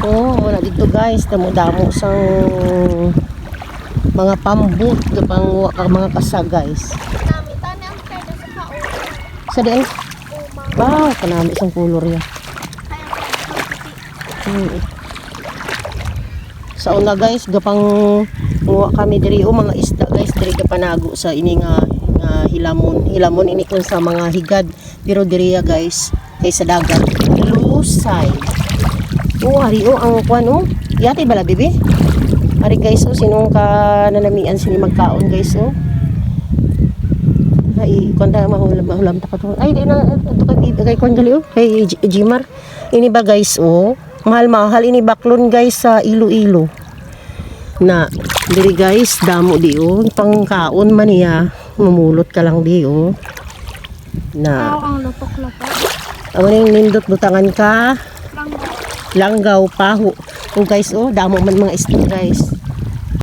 Oh, wala dito guys, damo-damo sang mga pambut, pang mga kasa guys. Sa diyan? Wow, kanami isang kulor ya. Sa una guys, gapang muwa kami diri o mga isda guys, diri ka panago sa ini nga hilamon ini kun sa mga higad, pero diri ya guys kay sa dagat lusay. Ari ang kuan yati bala bibi. Ari guys sinong ka nanamian sini magkaon guys ay konta mahulam ta to. Ay di na to kay kon gali kay Jimar. Ini ba guys mahal ini baklon guys sa Iloilo. Na diri guys damo di pangkaon man niya, mamulot ka lang di na ang lutok-lutok. Ning nindot butangan ka langgaw paho. Guys damo man mga isda guys.